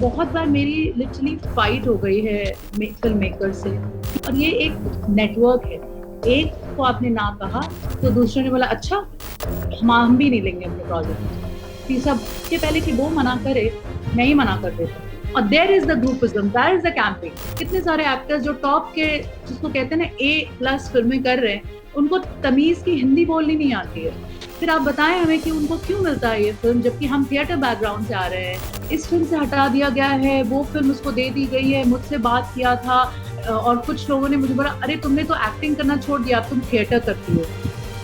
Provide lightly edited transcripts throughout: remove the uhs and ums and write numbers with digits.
बहुत बार मेरी literally fight हो गई है फिल्म मेकर से, और ये एक नेटवर्क है। एक को आपने ना कहा तो दूसरे ने बोला अच्छा हम भी नहीं लेंगे अपने प्रोजेक्ट। तीसरा के पहले कि वो मना करे, मैं ही मना कर देता। और there is the groupism, that is the camping. कितने सारे एक्टर्स जो टॉप के, जिसको कहते हैं ना A+ फिल्में कर रहे हैं, उनको तमीज की हिंदी बोलनी नहीं आती है। फिर आप बताएं हमें कि उनको क्यों मिलता है ये फिल्म, जबकि हम थिएटर बैकग्राउंड से आ रहे हैं। इस फिल्म से हटा दिया गया है, वो फिल्म उसको दे दी गई है, मुझसे बात किया था और कुछ लोगों ने मुझे बोला अरे तुमने तो एक्टिंग करना छोड़ दिया, अब तुम थिएटर करती हो।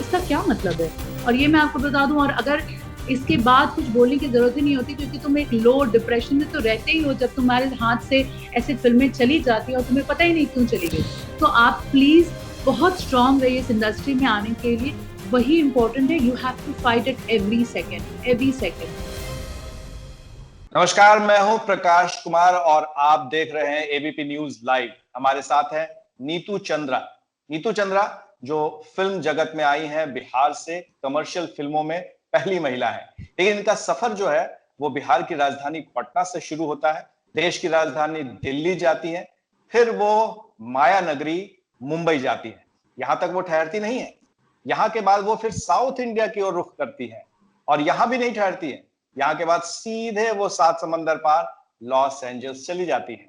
इसका क्या मतलब है? और ये मैं आपको बता दूं, और अगर इसके बाद कुछ बोलने की जरूरत ही नहीं होती, क्योंकि तुम एक लो डिप्रेशन में तो रहते ही हो जब तुम्हारे हाथ से ऐसे फिल्में चली जाती है और तुम्हें पता ही नहीं क्यों चली गई। तो आप प्लीज बहुत स्ट्रांग रहिए इस इंडस्ट्री में आने के लिए, वही इंपॉर्टेंट है। You have to fight it every second, every second. नमस्कार, मैं हूं प्रकाश कुमार और आप देख रहे हैं एबीपी न्यूज लाइव। हमारे साथ है नीतू चंद्रा। नीतू चंद्रा जो फिल्म जगत में आई हैं बिहार से, कमर्शियल फिल्मों में पहली महिला है। लेकिन इनका सफर जो है वो बिहार की राजधानी पटना से शुरू होता है, देश की राजधानी दिल्ली जाती है, फिर वो माया नगरी मुंबई जाती है। यहां तक वो ठहरती नहीं है, यहां के बाद वो फिर साउथ इंडिया की ओर रुख करती है और यहां भी नहीं ठहरती है। यहां के बाद सीधे वो 7 समंदर पार लॉस एंजल्स चली जाती है।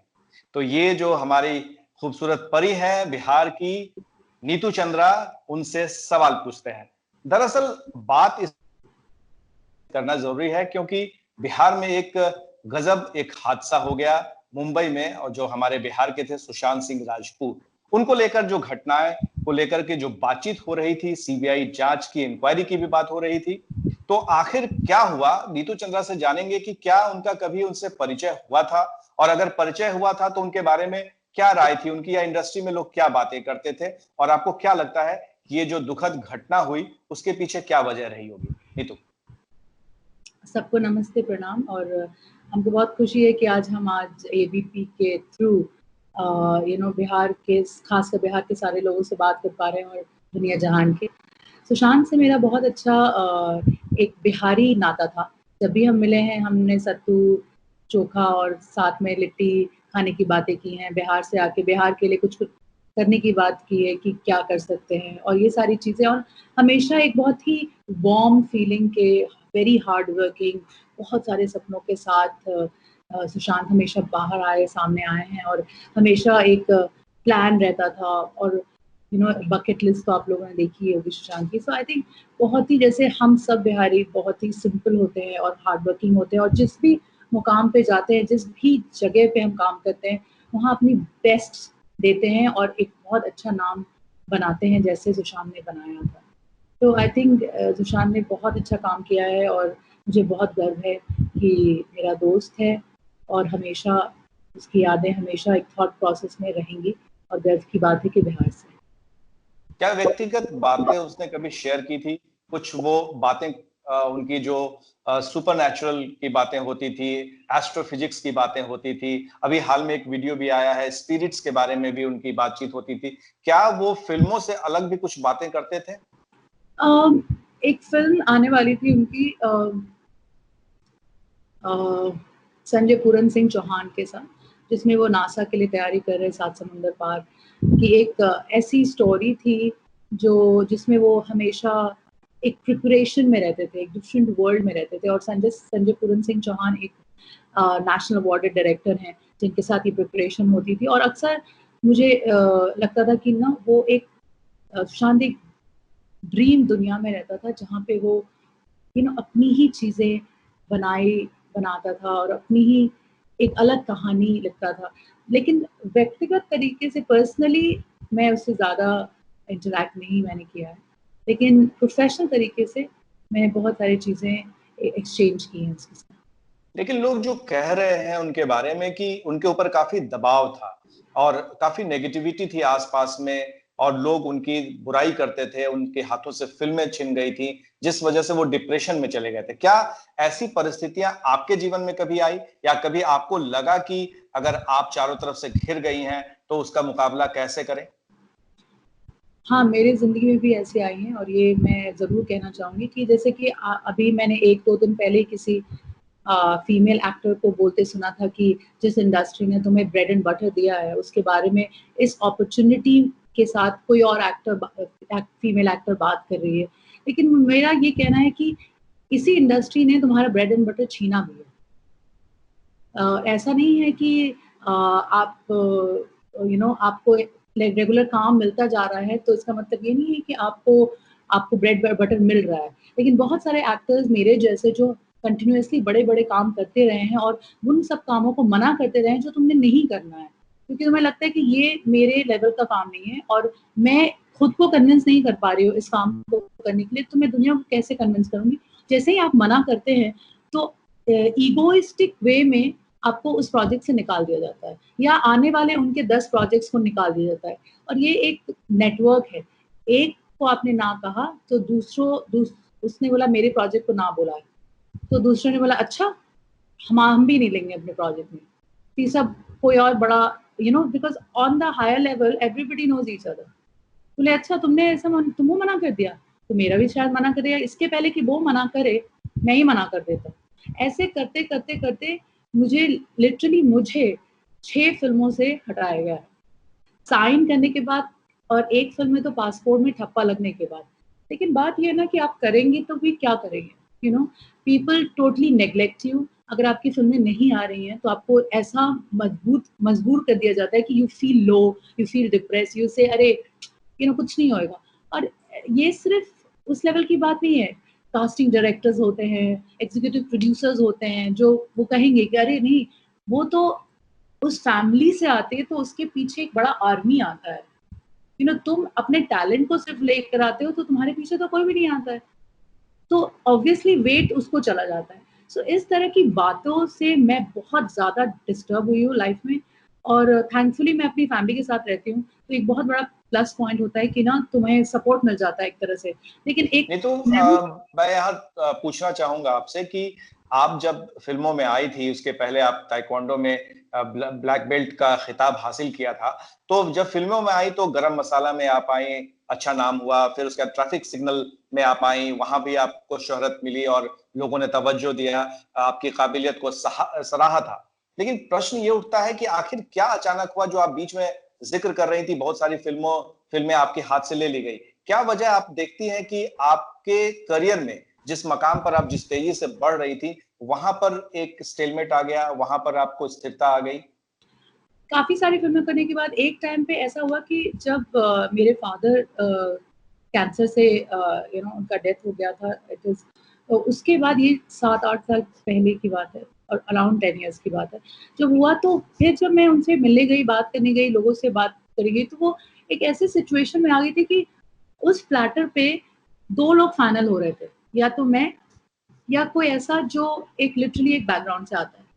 तो ये जो हमारी खूबसूरत परी है बिहार की, नीतू चंद्रा, उनसे सवाल पूछते हैं। दरअसल बात इस करना जरूरी है क्योंकि बिहार में एक गजब एक हादसा हो गया मुंबई में, और जो हमारे बिहार के थे सुशांत सिंह राजपूत, उनको लेकर जो घटनाएं को लेकर के जो बातचीत हो रही थी, सीबीआई जांच की, इंक्वायरी की भी बात हो रही थी। तो आखिर क्या हुआ, नीतू चंद्रा से जानेंगे कि क्या उनका कभी उनसे परिचय हुआ था, और अगर परिचय हुआ था तो उनके बारे में क्या राय थी उनकी, या इंडस्ट्री में लोग क्या बातें करते थे, और आपको क्या लगता है कि ये जो दुखद घटना हुई उसके पीछे क्या वजह रही होगी। नीतू। सबको नमस्ते, प्रणाम। और हमको बहुत खुशी है कि आज एबीपी के थ्रू बिहार के, खासकर बिहार के सारे लोगों से बात कर पा रहे हैं, और दुनिया जहान के। सुशांत से मेरा बहुत अच्छा एक बिहारी नाता था। जब भी हम मिले हैं हमने सत्तू चोखा और साथ में लिट्टी खाने की बातें की हैं। बिहार से आके बिहार के लिए कुछ कुछ करने की बात की है कि क्या कर सकते हैं, और ये सारी चीज़ें। और हमेशा एक बहुत ही वार्म फीलिंग के, वेरी हार्ड वर्किंग, बहुत सारे सपनों के साथ सुशांत हमेशा बाहर आए, सामने आए हैं। और हमेशा एक प्लान रहता था, और बकेट लिस्ट तो आप लोगों ने देखी होगी सुशांत की। सो आई थिंक बहुत ही, जैसे हम सब बिहारी बहुत ही सिंपल होते हैं और हार्ड वर्किंग होते हैं, और जिस भी मुकाम पे जाते हैं, जिस भी जगह पे हम काम करते हैं, वहाँ अपनी बेस्ट देते हैं और एक बहुत अच्छा नाम बनाते हैं, जैसे सुशांत ने बनाया था। तो आई थिंक सुशांत ने बहुत अच्छा काम किया है, और मुझे बहुत गर्व है कि मेरा दोस्त है, और हमेशा उसकी यादें हमेशा एक थॉट प्रोसेस में रहेंगी। और गर्व की बात है कि बिहार से। क्या व्यक्तिगत बातें उसने कभी शेयर की थी? कुछ वो बातें उनकी जो सुपर नेचुरल की बातें होती थी, एस्ट्रोफिजिक्स की बातें होती थी, अभी हाल में एक वीडियो भी आया है, स्पिरिट्स के बारे में भी उनकी बातचीत होती थी। क्या वो फिल्मों से अलग भी कुछ बातें करते थे? एक फिल्म आने वाली थी उनकी संजय पूरन सिंह चौहान के साथ, जिसमें वो नासा के लिए तैयारी कर रहे, 7 समुंदर पार की एक ऐसी स्टोरी थी जो, जिसमें वो हमेशा एक प्रिपरेशन में रहते थे, एक डिफरेंट वर्ल्ड में रहते थे। और संजय पूरन सिंह चौहान एक नेशनल अवार्डेड डायरेक्टर हैं, जिनके साथ ये प्रिपरेशन होती थी। और अक्सर मुझे लगता था कि ना वो एक शांत एक ड्रीम दुनिया में रहता था, जहाँ पे वो अपनी ही चीजें बनाता था और अपनी ही एक अलग कहानी लिखता था। लेकिन व्यक्तिगत तरीके से, पर्सनली, मैं उससे ज़्यादा इंटरैक्ट नहीं मैंने किया है, लेकिन प्रोफेशनल तरीके से मैंने बहुत सारी चीज़ें एक्सचेंज की हैं उसके साथ। लेकिन लोग जो कह रहे हैं उनके बारे में कि उनके ऊपर काफी दबाव था और काफी नेगेटिविटी थी आसपास में, और लोग उनकी बुराई करते थे, उनके हाथों से फिल्में छिन गई थी, जिस वजह से वो डिप्रेशन में चले गए थे। क्या ऐसी परिस्थितियां आपके जीवन में कभी आई, या कभी आपको लगा कि अगर आप चारों तरफ से घिर गई हैं तो उसका मुकाबला कैसे करें? हाँ, मेरी ज़िंदगी में भी ऐसी आई हैं, और ये मैं ज़रूर कहना चाहूँगी कि जैसे कि अभी मैंने 1-2 दिन पहले ही किसी फीमेल एक्टर को बोलते सुना था कि जिस इंडस्ट्री ने तुम्हें ब्रेड एंड बटर दिया है उसके बारे में इस अपॉर्चुनिटी के साथ कोई और फीमेल एक्टर बात कर रही है। लेकिन मेरा ये कहना है कि इसी इंडस्ट्री ने तुम्हारा ब्रेड एंड बटर छीना भी है। ऐसा नहीं है कि आप आपको रेगुलर काम मिलता जा रहा है तो इसका मतलब ये नहीं है कि आपको ब्रेड बटर मिल रहा है। लेकिन बहुत सारे एक्टर्स मेरे जैसे जो कंटिन्यूअसली बड़े बड़े काम करते रहे हैं और उन सब कामों को मना करते रहे हैं जो तुमने नहीं करना है, क्योंकि तुम्हें लगता है कि ये मेरे लेवल का काम नहीं है और मैं खुद को कन्विंस नहीं कर पा रही हूँ इस काम को करने के लिए, तो मैं दुनिया को कैसे कन्विंस करूंगी। जैसे ही आप मना करते हैं तो ईगोइस्टिक वे में आपको उस प्रोजेक्ट से निकाल दिया जाता है या आने वाले उनके 10 प्रोजेक्ट्स को निकाल दिया जाता है। और ये एक नेटवर्क है, एक को आपने ना कहा तो उसने बोला मेरे प्रोजेक्ट को ना बोला है, तो दूसरे ने बोला अच्छा हम भी नहीं लेंगे अपने प्रोजेक्ट में, तीसरा कोई और बड़ा because on the higher level everybody knows each other. बोले अच्छा तुमने ऐसा तुमको मना कर दिया तो मेरा भी शायद मना कर दिया, इसके पहले कि वो मना करे मैं ही मना कर देता। ऐसे करते करते करते मुझे 6 फिल्मों से हटाया गया, साइन करने के बाद, और एक फिल्म में तो पासपोर्ट में ठप्पा लगने के बाद। लेकिन बात ये है ना कि आप करेंगे तो भी क्या करेंगे, पीपल टोटली नेग्लेक्ट यू। अगर आपकी फिल्में नहीं आ रही हैं तो आपको ऐसा मजबूर कर दिया जाता है कि you feel low, you feel depress, you से अरे कुछ नहीं होएगा। और ये सिर्फ उस लेवल की बात नहीं है, कास्टिंग डायरेक्टर्स होते हैं, एग्जीक्यूटिव प्रोड्यूसर्स होते हैं जो वो कहेंगे कि अरे नहीं वो तो उस फैमिली से आते हैं तो उसके पीछे एक बड़ा आर्मी आता है। तुम अपने टैलेंट को सिर्फ लेकर आते हो तो तुम्हारे पीछे तो कोई भी नहीं आता है, तो ऑब्वियसली वेट उसको चला जाता है। सो इस तरह की बातों से मैं बहुत ज्यादा डिस्टर्ब हुई हूँ लाइफ में, और थैंकफुली मैं अपनी फैमिली के साथ रहती हूँ तो एक बहुत बड़ा प्लस पॉइंट होता है कि ना तुम्हें सपोर्ट मिल जाता है एक तरह से। लेकिन एक तो मैं यहाँ पूछना चाहूंगा आपसे कि आप जब फिल्मों में आई थी उसके पहले आप ताइक्वांडो में ब्लैक बेल्ट का खिताब हासिल किया था, तो जब फिल्मों में आई तो गरम मसाला में आप आई, अच्छा नाम हुआ, फिर उसके बाद ट्रैफिक सिग्नल में आप आई, वहां भी आपको शोहरत मिली और लोगों ने तवज्जो दिया, आपकी काबिलियत को सराहा था। लेकिन प्रश्न ये उठता है कि आखिर क्या अचानक हुआ जो आप बीच में जिक्र कर रही थी, बहुत सारी फिल्में आपके हाथ से ले ली गई, क्या वजह आप देखती हैं कि आपके करियर में जिस मकाम पर आप जिस तेजी से बढ़ रही थी वहां पर एक स्टेलमेट आ गया, वहां पर आपको स्थिरता आ गई? काफी सारी फिल्में करने के बाद एक टाइम पे ऐसा हुआ कि जब मेरे फादर कैंसर से उनका डेथ हो गया था, तो उसके बाद ये 7-8 साल पहले की बात है और अराउंड 10 इयर्स की बात है जब हुआ। तो फिर जब मैं उनसे मिलने गई, बात करने गई, लोगों से बात करी गई, तो वो एक ऐसे सिचुएशन में आ गई थी कि उस प्लेटर पे 2 लोग फाइनल हो रहे थे, या तो मैं या कोई ऐसा जो एक लिटरली एक बैकग्राउंड से आता है।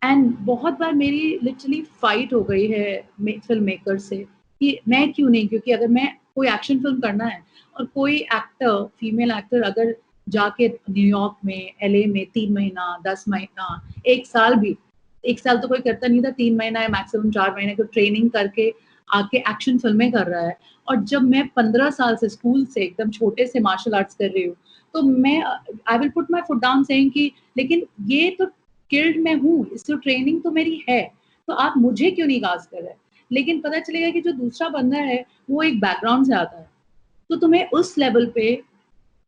एंड बहुत बार मेरी लिटरली फाइट हो गई है फिल्म मेकर से कि मैं क्यों नहीं, क्योंकि अगर मैं कोई एक्शन फिल्म करना है और कोई एक्टर, फीमेल एक्टर अगर जाके न्यूयॉर्क में, एलए में 3 महीना, 10 महीना, 1 साल भी, 1 साल तो कोई करता नहीं था, 3 महीना या मैक्सिमम 4 महीने को ट्रेनिंग करके आके एक्शन फिल्में कर रहा है। और जब मैं 15 साल से स्कूल से एकदम छोटे से मार्शल आर्ट्स कर रही हूँ, तो मैं I will put my foot down saying कि लेकिन ये तो स्किल्ड मैं हूँ, इसको ट्रेनिंग तो मेरी है, तो आप मुझे क्यों नहीं कास्ट कर रहे? लेकिन पता चलेगा कि जो दूसरा बंदा है वो एक बैकग्राउंड से आता है, तो तुम्हें उस लेवल पे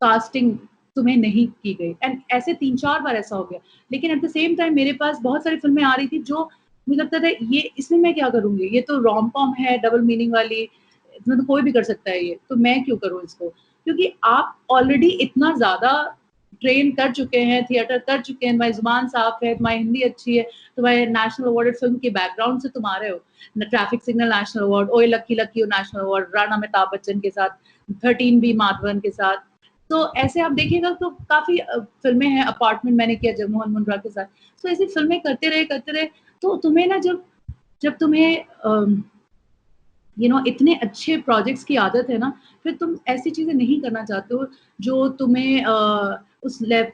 कास्टिंग तुम्हें नहीं की गई। एंड ऐसे 3-4 बार ऐसा हो गया। लेकिन एट द सेम टाइम मेरे पास बहुत सारी फिल्में आ रही थी जो मुझे लगता था ये इसमें मैं क्या करूंगी, ये तो रोम कॉम है, डबल मीनिंग वाली, इसमें तो कोई भी कर सकता है ये, तो मैं क्यों करूँ इसको? क्योंकि आप ऑलरेडी इतना ज्यादा ट्रेन कर चुके हैं, थिएटर कर चुके हैं, तुम्हारी जुबान साफ है, तुम्हारी हिंदी अच्छी है, तुम्हारे नेशनल अवार्डेड फिल्म के बैकग्राउंड से तुम आ रहे हो, ट्रैफिक सिग्नल नेशनल अवार्ड, ओए लक्की लक्की नेशनल अवार्ड, राणा अमिताभ बच्चन के साथ, 13 बी माधवन के साथ। तो ऐसे आप देखिएगा तो काफी फिल्में हैं, अपार्टमेंट मैंने किया जगमोहन मुंद्रा के साथ। तो ऐसी फिल्में करते रहे, तो तुम्हें ना जब तुम्हें इतने अच्छे प्रोजेक्ट्स की आदत है ना, फिर तुम ऐसी चीजें नहीं करना चाहते हो जो तुम्हें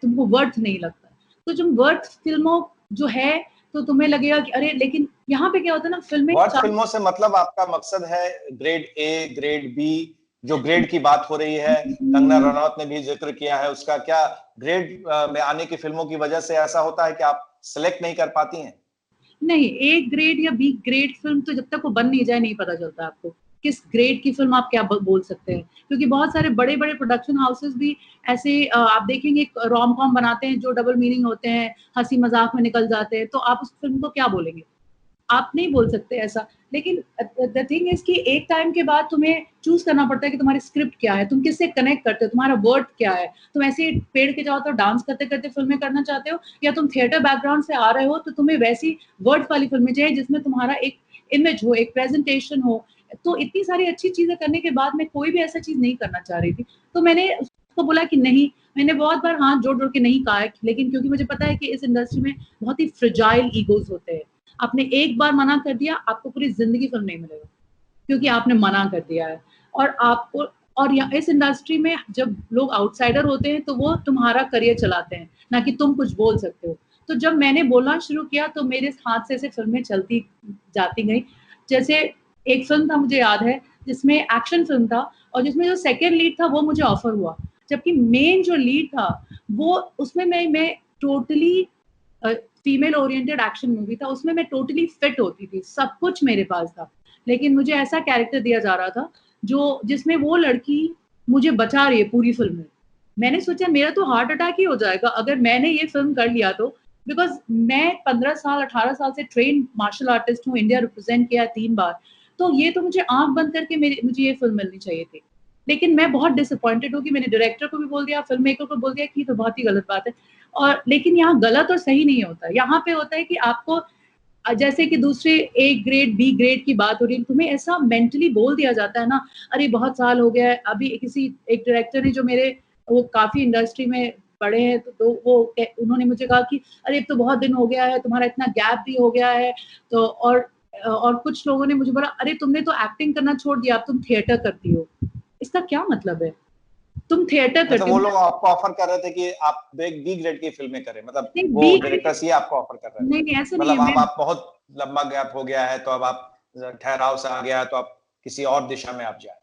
तुमको वर्थ नहीं लगता। तो जब वर्थ फिल्मों जो है तो तुम्हें लगेगा कि अरे, लेकिन यहाँ पे क्या होता है ना, वर्थ फिल्मों से मतलब आपका मकसद है ग्रेड ए, ग्रेड बी, जो ग्रेड की बात हो रही है, कंगना रनौत ने भी जिक्र किया है उसका, क्या ग्रेड में आने की फिल्मों की वजह से ऐसा होता है कि आप सिलेक्ट नहीं कर पाती हैं? नहीं, ए ग्रेड या बी ग्रेड फिल्म तो जब तक वो बन नहीं जाए नहीं पता चलता आपको किस ग्रेड की फिल्म आप क्या बोल सकते हैं, क्योंकि बहुत सारे बड़े बड़े प्रोडक्शन हाउसेस भी ऐसे आप देखेंगे रोम कॉम बनाते हैं जो डबल मीनिंग होते हैं, हंसी मजाक में निकल जाते हैं, तो आप उस फिल्म को क्या बोलेंगे? आप नहीं बोल सकते ऐसा। लेकिन द थिंग इज कि एक टाइम के बाद तुम्हें चूज करना पड़ता है कि तुम्हारी स्क्रिप्ट क्या है, तुम किससे कनेक्ट करते हो, तुम्हारा वर्ड क्या है। तुम ऐसे पेड़ के जाओ तो डांस करते करते फिल्में करना चाहते हो, या तुम थिएटर बैकग्राउंड से आ रहे हो तो तुम्हें वैसी वर्ड वाली फिल्में चाहिए जिसमें तुम्हारा एक इमेज हो, एक प्रेजेंटेशन हो। तो इतनी सारी अच्छी चीजें करने के बाद मैं कोई भी ऐसा चीज नहीं करना चाह रही थी, तो मैंने उसको बोला कि नहीं। मैंने बहुत बार हाथ जोड़ जोड़ के नहीं कहा है, लेकिन क्योंकि मुझे पता है कि इस इंडस्ट्री में बहुत ही फ्रेजाइल ईगोज होते हैं। आपने एक बार मना कर दिया, आपको पूरी जिंदगी फिल्म नहीं मिलेगा, क्योंकि आपने मना कर दिया है। और आपको और इस इंडस्ट्री में जब लोग आउटसाइडर होते हैं तो वो तुम्हारा करियर चलाते हैं, ना कि तुम कुछ बोल सकते हो। तो जब मैंने बोलना शुरू किया तो मेरे हाथ से ऐसे फिल्में चलती जाती गई। जैसे एक फिल्म था, मुझे याद है, जिसमें एक्शन फिल्म था और जिसमें जो सेकेंड लीड था वो मुझे ऑफर हुआ, जबकि मेन जो लीड था वो उसमें मैं totally female oriented action movie था, उसमें मैं टोटली फिट होती थी, सब कुछ मेरे पास था। लेकिन मुझे ऐसा कैरेक्टर दिया जा रहा था जो जिसमें वो लड़की मुझे बचा रही है पूरी फिल्म में। मैंने सोचा मेरा तो हार्ट अटैक ही हो जाएगा अगर मैंने ये फिल्म कर लिया तो, बिकॉज मैं 15 साल 18 साल से ट्रेन मार्शल आर्टिस्ट हूँ, इंडिया रिप्रेजेंट किया 3 बार, तो ये तो मुझे आंख बंद करके मुझे ये फिल्म मिलनी चाहिए थी। लेकिन मैं बहुत डिसअपॉइंटेड हूँ कि मैंने डायरेक्टर को भी बोल दिया, फिल्म मेकर को बोल दिया कि तो बहुत ही गलत बात है। और लेकिन यहाँ गलत और सही नहीं होता, यहाँ पे होता है कि आपको जैसे कि दूसरे ए ग्रेड बी ग्रेड की बात हो रही है, तुम्हें ऐसा मेंटली बोल दिया जाता है ना, अरे बहुत साल हो गया है। अभी किसी एक डायरेक्टर ने जो मेरे वो काफी इंडस्ट्री में पढ़े हैं, तो वो उन्होंने मुझे कहा कि अरे अब तो बहुत दिन हो गया है, तुम्हारा इतना गैप भी हो गया है। तो और कुछ लोगों ने मुझे बोला अरे तुमने तो एक्टिंग करना छोड़ दिया, अब तुम थिएटर करती हो। इसका क्या मतलब है? तुम थिएटर मतलब करती वो हो। लोग आपको ऑफर कर रहे थे कि आप बी ग्रेड की फिल्में करें, मतलब नहीं, वो डायरेक्टर्स ये आपको ऑफर कर रहे थे? नहीं ऐसा नहीं है। मतलब आप बहुत लंबा गैप हो गया है तो अब आप ठहराव से आ गया है तो आप किसी और दिशा में आप जाए?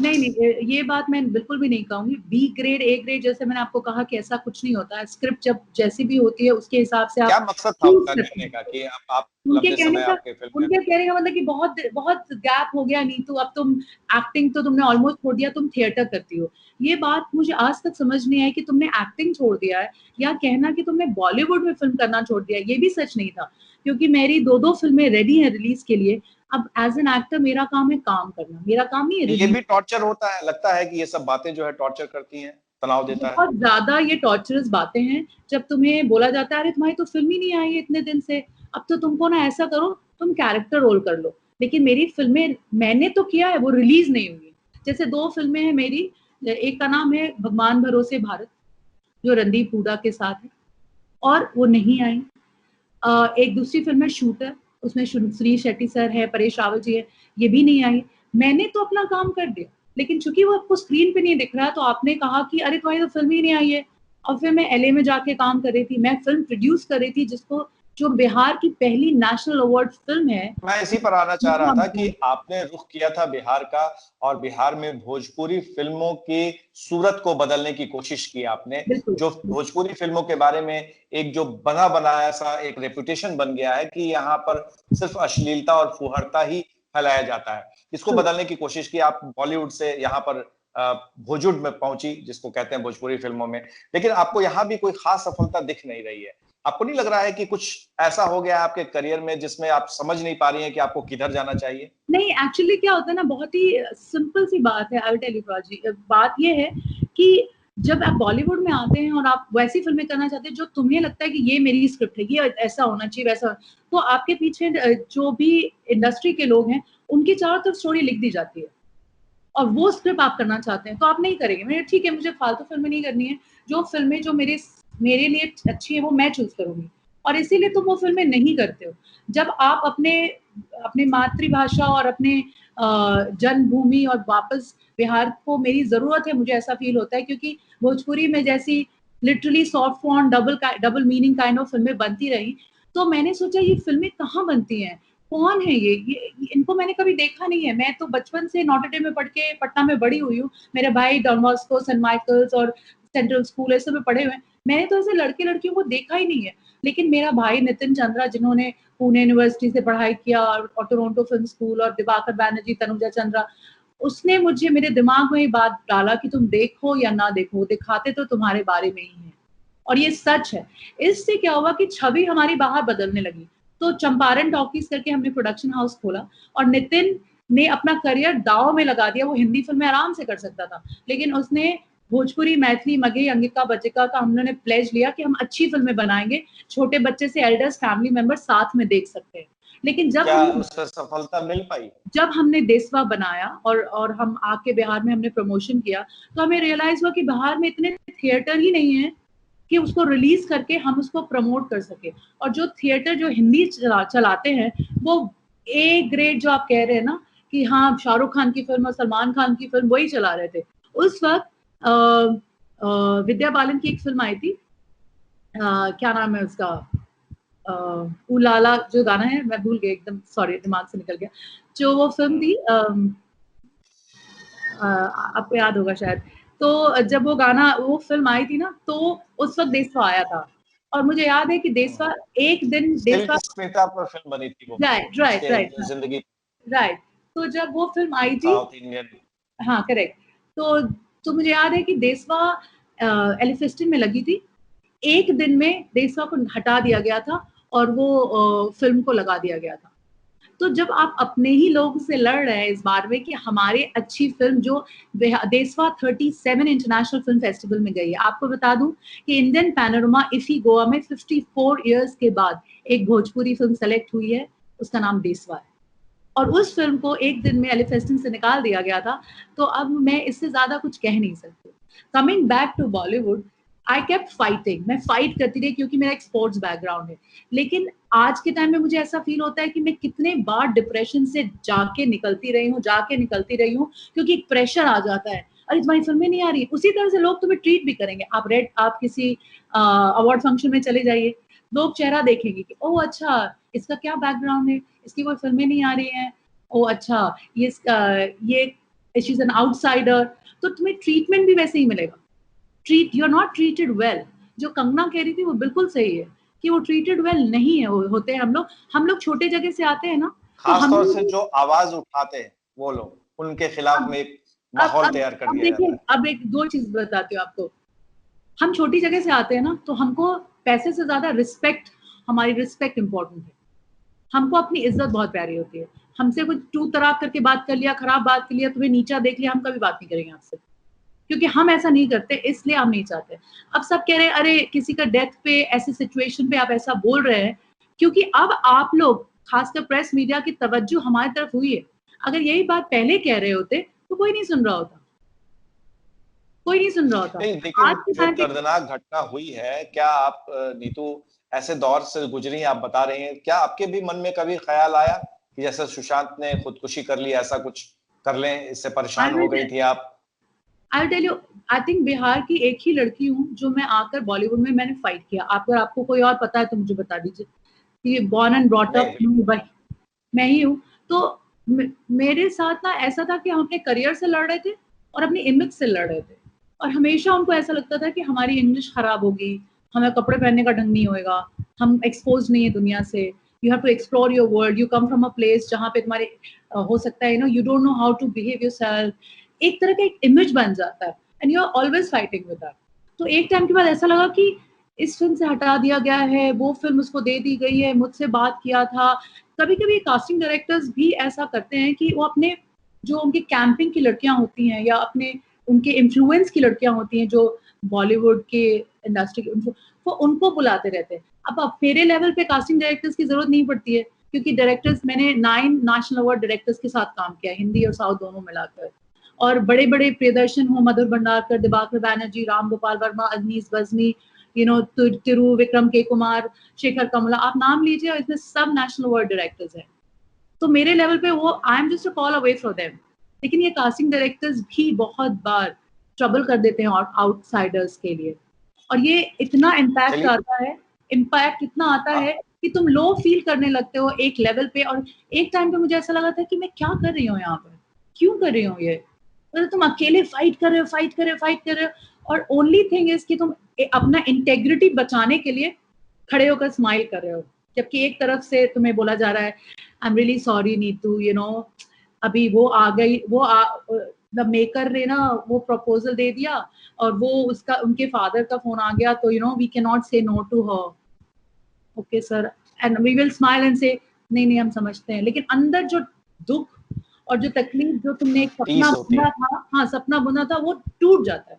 नहीं नहीं, ये बात मैं बिल्कुल भी नहीं कहूंगी। बी ग्रेड ए ग्रेड जैसे मैंने आपको कहा कि ऐसा कुछ नहीं होता है। स्क्रिप्ट जब जैसी भी होती है उसके हिसाब से क्या आप मकसद था चूज उनका करते कहने का हैं। कि आप उनके लंबे कहने समय का आपके फिल्म में? उनके कहने का मतलब कि बहुत बहुत गैप हो गया नीतू, अब तुम एक्टिंग तो तुमने ऑलमोस्ट छोड़ दिया, तुम थिएटर करती हो। ये बात मुझे आज तक समझ नहीं आई कि तुमने एक्टिंग छोड़ दिया है या कहना कि तुमने बॉलीवुड में फिल्म करना छोड़ दिया है। ये भी सच नहीं था, क्योंकि मेरी दो फिल्में रेडी है रिलीज के लिए। अब एज एन एक्टर मेरा काम है काम करना, मेरा काम नहीं है ये रिलीज। भी टॉर्चर होता है, लगता है कि ये सब बातें जो है टॉर्चर करती हैं, तनाव देता है? बहुत ज्यादा ये टॉर्चरस बातें हैं। जब तुम्हें बोला जाता है अरे तुम्हारी तो फिल्म ही नहीं आई है इतने दिन से, अब तो तुमको ना ऐसा करो, तुम कैरेक्टर रोल कर लो। लेकिन मेरी फिल्में मैंने तो किया है, वो रिलीज नहीं हुई। जैसे 2 फिल्में हैं मेरी, एक का नाम है भगवान भरोसे भारत, जो रणदीप हुडा के साथ है, और वो नहीं आई। एक दूसरी फिल्म है शूटर, उसमें श्री शेट्टी सर है, परेश रावल जी है, ये भी नहीं आई। मैंने तो अपना काम कर दिया, लेकिन चूंकि वो आपको स्क्रीन पे नहीं दिख रहा, तो आपने कहा कि अरे तुम्हारी तो फिल्म ही नहीं आई है। और फिर मैं एलए में जाके काम कर रही थी, मैं फिल्म प्रोड्यूस कर रही थी जिसको जो बिहार की पहली नेशनल अवार्ड फिल्म है। मैं इसी पर आना चाह रहा था कि आपने रुख किया था बिहार का, और बिहार में भोजपुरी फिल्मों की सूरत को बदलने की कोशिश की आपने। बिल्कुल जो भोजपुरी फिल्मों के बारे में एक जो बना बनाया सा एक रेपुटेशन बन गया है कि यहाँ पर सिर्फ अश्लीलता और फुहरता ही फैलाया जाता है, इसको बदलने की कोशिश की। आप बॉलीवुड से यहाँ पर भोजपुर में पहुंची, जिसको कहते हैं भोजपुरी फिल्मों में, लेकिन आपको यहाँ भी कोई खास सफलता दिख नहीं रही है। आपको नहीं लग रहा है कि कुछ ऐसा हो गया आपके करियर में जिसमें आप समझ नहीं पा रही हैं कि आपको किधर जाना चाहिए? नहीं, एक्चुअली क्या होता है ना, बहुत ही सिंपल सी बात है। I will tell you Prachi, बात ये है कि जब आप बॉलीवुड में आते हैं और आप वैसी फिल्में करना चाहते हैं जो तुम्हें लगता है कि ये मेरी स्क्रिप्ट है, ये ऐसा होना चाहिए वैसा, तो आपके पीछे जो भी इंडस्ट्री के लोग हैं उनकी चारों तरफ स्टोरी लिख दी जाती है और वो स्क्रिप्ट आप करना चाहते हैं तो आप नहीं करेंगे। मैंने ठीक है, मुझे फालतू फिल्में नहीं करनी है, जो फिल्में जो मेरे लिए अच्छी है वो मैं चूज करूंगी, और इसीलिए तुम वो फिल्में नहीं करते हो। जब आप अपने अपने मातृभाषा और अपने जन्मभूमि और वापस बिहार को मेरी जरूरत है, मुझे ऐसा फील होता है, क्योंकि भोजपुरी में जैसी literally soft font double meaning kind of फिल्में बनती रही, तो मैंने सोचा ये फिल्में कहाँ बनती हैं, कौन है ये इनको मैंने कभी देखा नहीं है। मैं तो बचपन से नॉटर डेम में पढ़ के पटना में बड़ी हुई हूँ। मेरे भाई डॉन बॉस्को, सेंट माइकल्स और सेंट्रल स्कूल ऐसे में पढ़े हुए हैं। मैंने तो ऐसे लड़के लड़कियों को देखा ही नहीं है। लेकिन मेरा भाई नितिन चंद्रा, जिन्होंने पुणे यूनिवर्सिटी से पढ़ाई किया और टोरंटो फिल्म स्कूल, और दिवाकर बैनर्जी, तनुजा चंद्रा, उसने मुझे मेरे दिमाग में ये बात डाला कि तुम देखो या ना देखो, दिखाते तो तुम्हारे बारे में ही है। और ये सच है। इससे क्या हुआ कि छवि हमारी बाहर बदलने लगी। तो चंपारण टॉकीज करके हमने प्रोडक्शन हाउस खोला और नितिन ने अपना करियर दांव में लगा दिया। वो हिंदी फिल्में आराम से कर सकता था, लेकिन उसने भोजपुरी, मैथिली, मगही, अंगिका, बचिका का हमने प्लेज लिया कि हम अच्छी फिल्में बनाएंगे, छोटे बच्चे से एल्डर्स, फैमिली मेंबर साथ में देख सकते हैं। लेकिन जब क्या उससे सफलता मिल पाई? जब हमने देसवा बनाया और हम आके बिहार में हमने प्रमोशन किया, तो हमें रियलाइज हुआ कि बिहार में इतने थिएटर ही नहीं है कि उसको रिलीज करके हम उसको प्रमोट कर सके। और जो थिएटर जो हिंदी चलाते हैं, वो ए ग्रेड जो आप कह रहे हैं ना कि हाँ शाहरुख खान की फिल्म और सलमान खान की फिल्म वही चला रहे थे। उस वक्त विद्या बालन की एक फिल्म आई थी, क्या नाम है उसका, उलाला जो गाना है, मैं भूल गई एकदम, सॉरी दिमाग से निकल गया। जो वो फिल्म थी, आपको याद होगा शायद। तो जब वो गाना, वो फिल्म आई थी ना, तो उस वक्त देसवा आया था। और मुझे याद है कि देसवा एक दिन सिल्क देसवा, स्मिता पर फिल्म बनी थी वो, राइट राइट राइट जिंदगी राइट। तो जब वो फिल्म आई थी, साउथ इंडियन, हाँ करेक्ट, तो मुझे याद है कि देसवा एलिफेस्टन में लगी थी। एक दिन में देसवा को हटा दिया गया था और वो फिल्म को लगा दिया गया था। तो जब आप अपने ही लोगों से लड़ रहे हैं इस बार में कि हमारे अच्छी फिल्म जो देसवा 37 इंटरनेशनल फिल्म फेस्टिवल में गई है। आपको बता दूं कि इंडियन पैनोरमा इफी गोवा में 54 इयर्स के बाद एक भोजपुरी फिल्म सेलेक्ट हुई है, उसका नाम देसवा है। और उस फिल्म को एक दिन में एलिफेस्टन से निकाल दिया गया था। तो अब मैं इससे ज्यादा कुछ कह नहीं सकती। Coming back to Bollywood, I kept fighting, मैं फाइट करती रही क्योंकि मेरा एक स्पोर्ट्स बैकग्राउंड है। लेकिन आज के टाइम में मुझे ऐसा फील होता है कि मैं कितने बार डिप्रेशन से जाके निकलती रही हूँ क्योंकि एक प्रेशर आ जाता है, अरे तुम्हारी फिल्में नहीं आ रही। उसी तरह से लोग तुम्हें ट्रीट भी करेंगे। आप किसी अवार्ड फंक्शन में चले जाइए, लोग चेहरा देखेंगे कि ओह अच्छा, इसका क्या बैकग्राउंड है, इसकी कोई फिल्में नहीं आ रही हैं, ओह अच्छा, ये शी इज एन आउटसाइडर। तो तुम्हें ट्रीटमेंट भी वैसे ही मिलेगा। You are not treated well. जो कंगना कह रही थी वो बिल्कुल सही है कि वो ट्रीटेड वेल नहीं है होते हैं। हम लोग छोटे जगह से आते हैं ना, तो खास हम तौर से जो आवाज उठाते हैं वो लोग, उनके खिलाफ अब में एक माहौल तैयार कर अब दिया देखिए, जाता है। अब एक दो चीज बताती हूँ आपको। हम छोटी जगह से आते हैं ना, तो हमको पैसे से ज्यादा रिस्पेक्ट, हमारी रिस्पेक्ट इंपॉर्टेंट है। हमको अपनी इज्जत बहुत प्यारी होती है। हमसे कुछ टू तराक करके बात कर लिया, खराब बात कर लिया, तुम्हें नीचा देख लिया, हम कभी बात नहीं करेंगे आपसे, क्योंकि हम ऐसा नहीं करते, इसलिए हम नहीं चाहते। अब सब कह रहे हैं अरे किसी का डेथ पे, ऐसी सिचुएशन पे आप ऐसा बोल रहे हैं, क्योंकि अब आप लोग, खासकर प्रेस मीडिया की तवज्जो हमारी तरफ हुई है। अगर यही बात पहले कह रहे होते तो कोई नहीं सुन रहा होता, कोई नहीं सुन रहा होता। नहीं, लेकिन आज के जो टाइम पे दर्दनाक घटना हुई है, क्या आप नीतू ऐसे दौर से गुजरी, आप बता रही हैं, क्या आपके भी मन में कभी ख्याल आया कि जैसे सुशांत ने खुदकुशी कर ली, ऐसा कुछ कर लें, इससे परेशान हो गई थी आप? I tell you, I think Bihar की एक ही लड़की हूँ जो मैं आकर बॉलीवुड में मैंने फाइट किया। आपको कोई और पता है तो मुझे बता दीजिए। ये बॉर्न एंड ब्रॉट अप नहीं, मुंबई, मैं ही हूँ। तो मेरे साथ ना ऐसा था कि हम अपने करियर से लड़ रहे थे और अपनी इमेज से लड़ रहे थे। और हमेशा उनको ऐसा लगता था कि हमारी इंग्लिश खराब होगी, हमें कपड़े पहनने का ढंग नहीं होएगा, हम एक्सपोज नहीं है दुनिया से, you have to explore your world, you come from a place जहाँ पे तुम्हारे हो सकता है you don't know how to behave yourself. एक तरह का एक इमेज बन जाता है and you are always fighting with that. तो एक टाइम के बाद ऐसा लगा कि इस फिल्म से हटा दिया गया है, वो फिल्म उसको दे दी गई है, मुझसे बात किया था। कभी कभी कास्टिंग डायरेक्टर्स भी ऐसा करते हैं कि वो अपने, जो उनकी कैंपिंग की लड़कियां होती हैं या अपने उनके इन्फ्लुएंस की लड़कियां होती हैं, जो बॉलीवुड के इंडस्ट्री के, वो उनको बुलाते रहते हैं। अब मेरे लेवल पे कास्टिंग डायरेक्टर्स की जरूरत नहीं पड़ती है, क्योंकि डायरेक्टर्स, मैंने 9 नेशनल अवार्ड डायरेक्टर्स के साथ काम किया, हिंदी और साउथ दोनों मिलाकर। और बड़े बड़े प्रियदर्शन हो, मधुर भंडारकर, दिवाकर बैनर्जी, राम गोपाल वर्मा, अजनीस बजमी, तिरु, विक्रम के कुमार, शेखर कमला, आप नाम लीजिए, और इसमें सब नेशनल अवार्ड डायरेक्टर्स हैं। तो मेरे लेवल पे वो, I am just a call away from them. लेकिन ये कास्टिंग डायरेक्टर्स भी बहुत बार ट्रबल कर देते हैं आउटसाइडर्स के लिए। और ये इतना इम्पैक्ट चलिए, आता है, इम्पैक्ट इतना आता है कि तुम लो फील करने लगते हो एक लेवल पे। और एक टाइम पे मुझे ऐसा लगा था कि मैं क्या कर रही हूँ यहाँ पर, क्यों कर रही हूँ ये, मतलब तुम अकेले फाइट कर रहे हो और ओनली थिंग इज कि तुम अपना इंटेग्रिटी बचाने के लिए खड़े होकर स्माइल कर रहे हो, जबकि एक तरफ से तुम्हें बोला जा रहा है I am really sorry Neetu, you know अभी वो आ गई, द मेकर ने ना वो प्रपोजल दे दिया और वो उसका उनके फादर का फोन आ गया, तो you know we can not say no to her, okay sir, and we will smile and say नहीं नहीं हम समझते हैं, लेकिन अंदर जो दुख और जो तकलीफ, जो तुमने एक सपना बुना था, हाँ सपना बुना था, वो टूट जाता है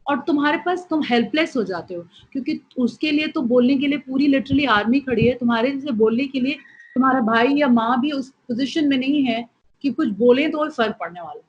और तुम्हारे पास, तुम हेल्पलेस हो जाते हो, क्योंकि उसके लिए तो बोलने के लिए पूरी लिटरली आर्मी खड़ी है तुम्हारे से बोलने के लिए। तुम्हारा भाई या माँ भी उस पोजीशन में नहीं है कि कुछ बोले तो फर्क पड़ने वाला।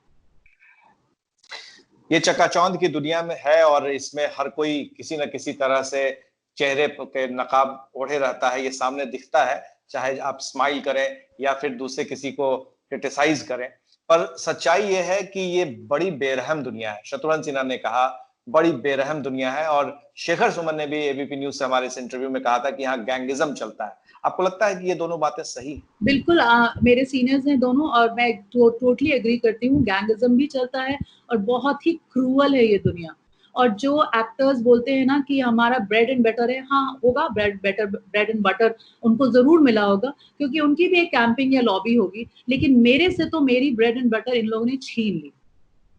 ये चकाचौंध की दुनिया में है और इसमें हर कोई किसी न किसी तरह से चेहरे के नकाब ओढ़े रहता है, ये सामने दिखता है, चाहे आप स्माइल करें या फिर दूसरे किसी को क्रिटिसाइज करें। पर सच्चाई ये है कि ये बड़ी बेरहम दुनिया है। शत्रुघ्न सिन्हा ने कहा बड़ी बेरहम दुनिया है, और शेखर सुमन ने भी एबीपी न्यूज से हमारे इस इंटरव्यू में कहा था कि यहाँ गैंगिज्म चलता है। आपको लगता है कि ये दोनों बातें सही? बिल्कुल, मेरे सीनियर्स हैं दोनों और मैं टोटली एग्री करती हूँ, गैंगिज्म भी चलता है और बहुत ही क्रूअल है ये दुनिया। और जो एक्टर्स बोलते हैं ना कि हमारा ब्रेड एंड बटर है, हाँ होगा ब्रेड एंड बटर उनको जरूर मिला होगा, क्योंकि उनकी भी एक कैंपिंग या लॉबी होगी, लेकिन मेरे से तो मेरी ब्रेड एंड बटर इन लोगों ने छीन ली।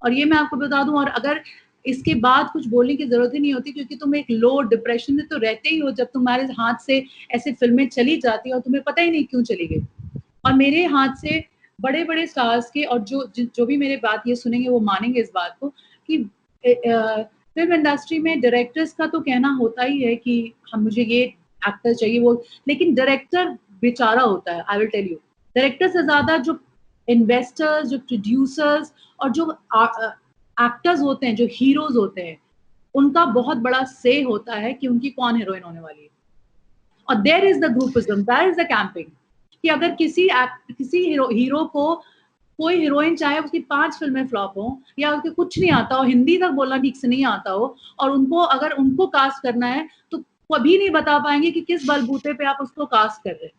और ये मैं आपको बता दूं, और अगर इसके बाद कुछ बोलने की जरूरत ही नहीं होती, क्योंकि तुम एक लो डिप्रेशन में तो रहते ही हो जब तुम्हारे हाथ से ऐसे फिल्में चली जाती है और तुम्हें पता ही नहीं क्यों चली गई। और मेरे हाथ से बड़े बड़े स्टार्स के, और जो भी मेरे बात ये सुनेंगे वो मानेंगे इस बात को कि फिल्म इंडस्ट्री में डायरेक्टर्स का तो कहना होता ही है कि हम मुझे ये एक्टर चाहिए वो, लेकिन डायरेक्टर बेचारा होता है। I will tell you, director से ज्यादा जो इन्वेस्टर्स, जो प्रोड्यूसर्स और जो एक्टर्स होते हैं, जो हीरोज होते हैं, उनका बहुत बड़ा से होता है कि उनकी कौन हीरोइन होने वाली है। और there is the groupism, that is the camping, कि अगर किसी हीरो को कोई हीरोइन, चाहे उसकी 5 फिल्में फ्लॉप हो या उसके कुछ नहीं आता हो, हिंदी तक बोलना ठीक से नहीं आता हो, और उनको अगर उनको कास्ट करना है तो कभी नहीं बता पाएंगे कि किस बलबूते पे आप उसको कास्ट कर रहे हैं,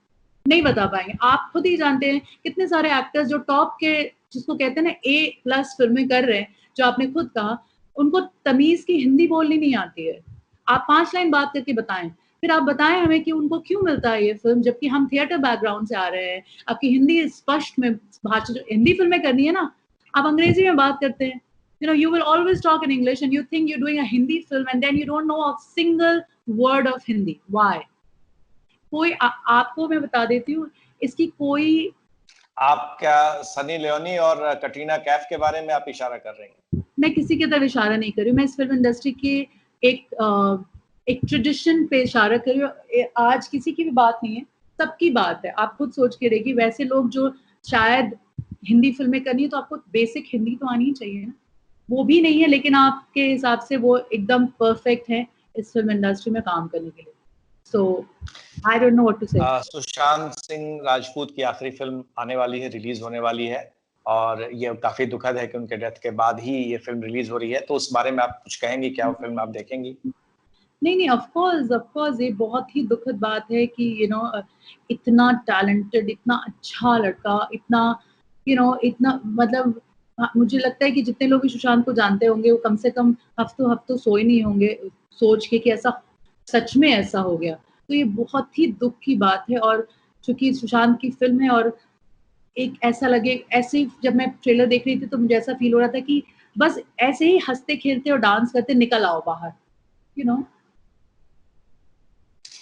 नहीं बता पाएंगे। आप खुद ही जानते हैं कितने सारे एक्टर्स जो टॉप के, जिसको कहते हैं ना A+ फिल्में कर रहे हैं, जो आपने खुद कहा, उनको तमीज की हिंदी बोलनी नहीं आती है। आप 5 लाइन बात करके बताएं, फिर आप बताएं हमें कि उनको क्यों मिलता है ये फिल्म, जबकि हम थिएटर बैकग्राउंड से आ रहे हैं। आपकी हिंदी स्पष्ट में भाषा, जो हिंदी फिल्में करनी है ना, आप अंग्रेजी में बात करते हैं। You know, you will always talk in English and you think you're doing a Hindi film and then you don't know a single word of Hindi. Why? कोई आपको मैं बता देती हूँ, इसकी कोई, आप क्या सनी लियोनी और कटरीना कैफ के बारे में आप इशारा कर रही हैं? मैं किसी की तरफ इशारा नहीं कर रही हूँ, मैं इस फिल्म इंडस्ट्री के एक ट्रेडिशन पे इशारा कर रही हूँ। आज किसी की भी बात नहीं है, सबकी बात है। आप खुद सोच के देखिए, वैसे लोग जो शायद हिंदी फिल्में करनी है तो आपको बेसिक हिंदी तो आनी ही चाहिए ना, वो भी नहीं है, लेकिन आपके हिसाब से वो एकदम परफेक्ट है इस फिल्म इंडस्ट्री में काम करने के लिए। So I don't know what to say. Sushant Singh Rajput की आखिरी फिल्म आने वाली है, रिलीज होने वाली है, और ये काफी दुखद है कि उनके डेथ के बाद ही ये फिल्म रिलीज हो रही है, तो उस बारे में आप कुछ कहेंगी? क्या वो फिल्म आप देखेंगी? नहीं, ऑफ कोर्स ये बहुत ही दुखद बात है कि इतना टैलेंटेड, इतना अच्छा लड़का, इतना इतना मतलब, मुझे लगता है कि जितने लोग भी सुशांत को जानते होंगे वो कम से कम हफ्तों हफ्तों सोए नहीं होंगे सोच के कि ऐसा सच में ऐसा हो गया। तो ये बहुत ही दुख की बात है, और चूंकि सुशांत की फिल्म है, और एक ऐसा लगे, ऐसे ही जब मैं ट्रेलर देख रही थी तो मुझे ऐसा फील हो रहा था कि बस ऐसे ही हंसते खेलते और डांस करते निकल आओ बाहर, यू नो।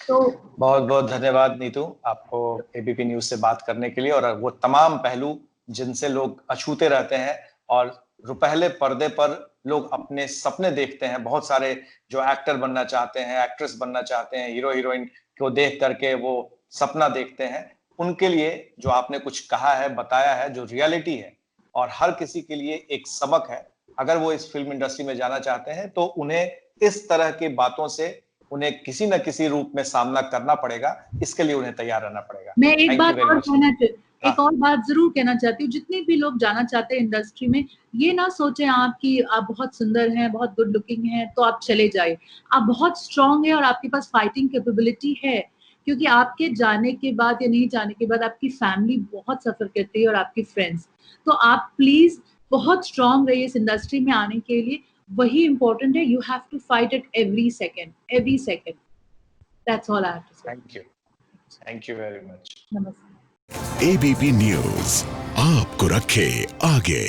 तो बहुत बहुत धन्यवाद नीतू, आपको एबीपी न्यूज से बात करने के लिए, और वो तमाम पहलू जिनसे लोग अछूते रहते हैं और रुपहले पर्दे पर लोग अपने सपने देखते हैं। बहुत सारे जो एक्टर बनना चाहते हैं, एक्ट्रेस बनना चाहते हैं, हीरो हीरोइन को देख करके वो सपना देखते हैं, उनके लिए जो आपने कुछ कहा है, बताया है, जो रियलिटी है और हर किसी के लिए एक सबक है। अगर वो इस फिल्म इंडस्ट्री में जाना चाहते हैं तो उन्हें इस तरह की बातों से उन्हें किसी न किसी रूप में सामना करना पड़ेगा, इसके लिए उन्हें तैयार रहना पड़ेगा। मैं एक थैंक यू बात वेरी और मच। एक और बात जरूर कहना चाहती हूँ, जितने भी लोग जाना चाहते हैं इंडस्ट्री में, ये ना सोचें आप कि आप बहुत सुंदर हैं, बहुत गुड लुकिंग हैं तो आप चले जाए। आप बहुत स्ट्रांग है और आपके पास फाइटिंग कैपेबिलिटी है, क्योंकि आपके जाने के बाद या नहीं जाने के बाद आपकी फैमिली बहुत सफ़र करती है और आपकी फ्रेंड्स। तो आप प्लीज़ बहुत स्ट्रॉन्ग रहिए इस इंडस्ट्री में आने के लिए, वही इम्पोर्टेंट है। You have to fight it every second. That's all I have to say. Thank you very much. नमस्ते। एबीपी न्यूज आपको रखे आगे।